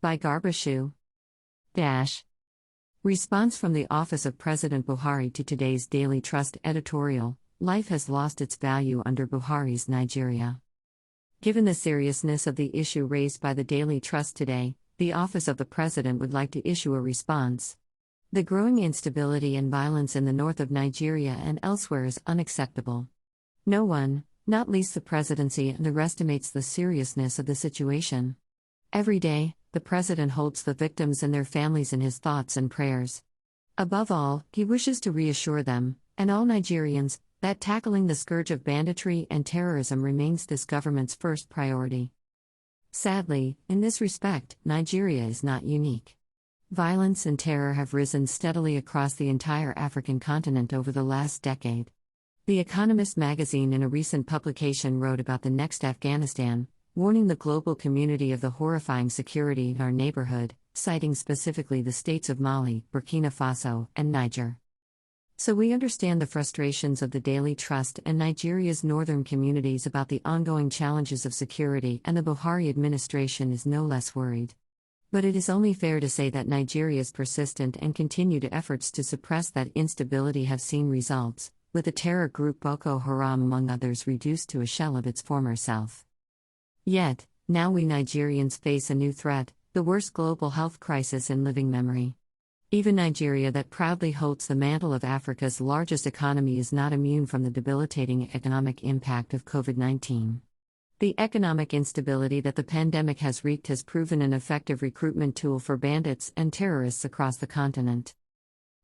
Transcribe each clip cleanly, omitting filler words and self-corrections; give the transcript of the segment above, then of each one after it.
By Garbashu. Dash. Response from the Office of President Buhari to today's Daily Trust editorial: Life has lost its value under Buhari's Nigeria. Given the seriousness of the issue raised by the Daily Trust today, the Office of the President would like to issue a response. The growing instability and violence in the north of Nigeria and elsewhere is unacceptable. No one, not least the presidency, underestimates the seriousness of the situation. Every day, the president holds the victims and their families in his thoughts and prayers. Above all, he wishes to reassure them, and all Nigerians, that tackling the scourge of banditry and terrorism remains this government's first priority. Sadly, in this respect, Nigeria is not unique. Violence and terror have risen steadily across the entire African continent over the last decade. The Economist magazine in a recent publication wrote about the next Afghanistan, warning the global community of the horrifying security in our neighborhood, citing specifically the states of Mali, Burkina Faso, and Niger. So we understand the frustrations of the Daily Trust and Nigeria's northern communities about the ongoing challenges of security, and the Buhari administration is no less worried. But it is only fair to say that Nigeria's persistent and continued efforts to suppress that instability have seen results, with the terror group Boko Haram among others reduced to a shell of its former self. Yet, now we Nigerians face a new threat, the worst global health crisis in living memory. Even Nigeria, that proudly holds the mantle of Africa's largest economy, is not immune from the debilitating economic impact of COVID-19. The economic instability that the pandemic has wreaked has proven an effective recruitment tool for bandits and terrorists across the continent.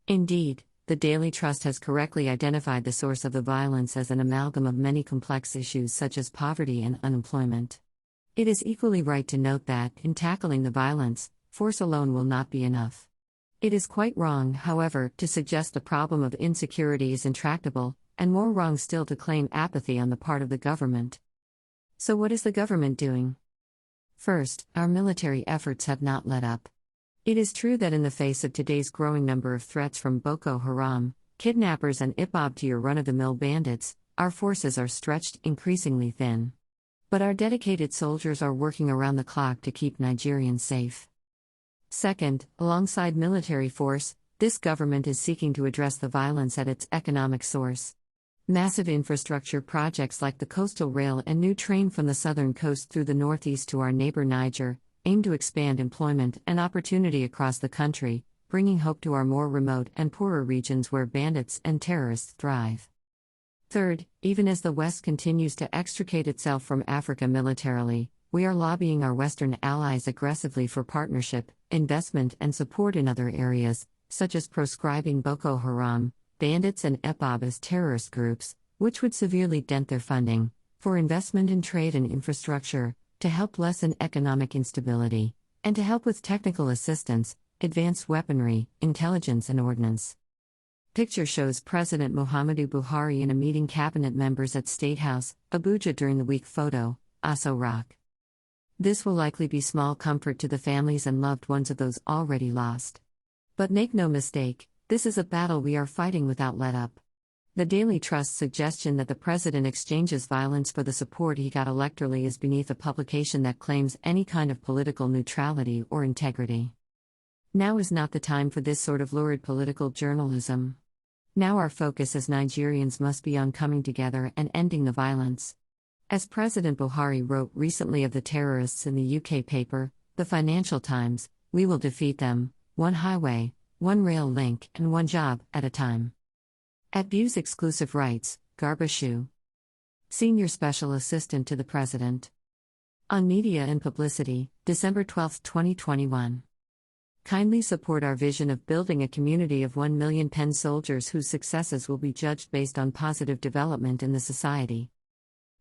Indeed, the Daily Trust has correctly identified the source of the violence as an amalgam of many complex issues such as poverty and unemployment. It is equally right to note that, in tackling the violence, force alone will not be enough. It is quite wrong, however, to suggest the problem of insecurity is intractable, and more wrong still to claim apathy on the part of the government. So what is the government doing? First, our military efforts have not let up. It is true that in the face of today's growing number of threats from Boko Haram, kidnappers and IPOB to your run-of-the-mill bandits, our forces are stretched increasingly thin. But our dedicated soldiers are working around the clock to keep Nigerians safe. Second, alongside military force, this government is seeking to address the violence at its economic source. Massive infrastructure projects like the coastal rail and new train from the southern coast through the northeast to our neighbor Niger aim to expand employment and opportunity across the country, bringing hope to our more remote and poorer regions where bandits and terrorists thrive. Third, even as the West continues to extricate itself from Africa militarily, we are lobbying our Western allies aggressively for partnership, investment, and support in other areas, such as proscribing Boko Haram, bandits, and IPOB as terrorist groups, which would severely dent their funding, for investment in trade and infrastructure, to help lessen economic instability, and to help with technical assistance, advanced weaponry, intelligence, and ordnance. Picture shows President Muhammadu Buhari in a meeting cabinet members at State House, Abuja during the week. Photo, Aso Rock. This will likely be small comfort to the families and loved ones of those already lost. But make no mistake, this is a battle we are fighting without let-up. The Daily Trust's suggestion that the president exchanges violence for the support he got electorally is beneath a publication that claims any kind of political neutrality or integrity. Now is not the time for this sort of lurid political journalism. Now our focus as Nigerians must be on coming together and ending the violence. As President Buhari wrote recently of the terrorists in the UK paper, The Financial Times, we will defeat them, one highway, one rail link, and one job at a time. At View's exclusive rights, Garbashu, Senior Special Assistant to the President. On Media and Publicity, December 12, 2021. Kindly support our vision of building a community of 1 million pen soldiers whose successes will be judged based on positive development in the society.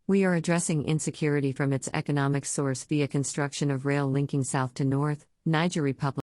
We are addressing insecurity from its economic source via construction of rail linking south to north, Niger Republic.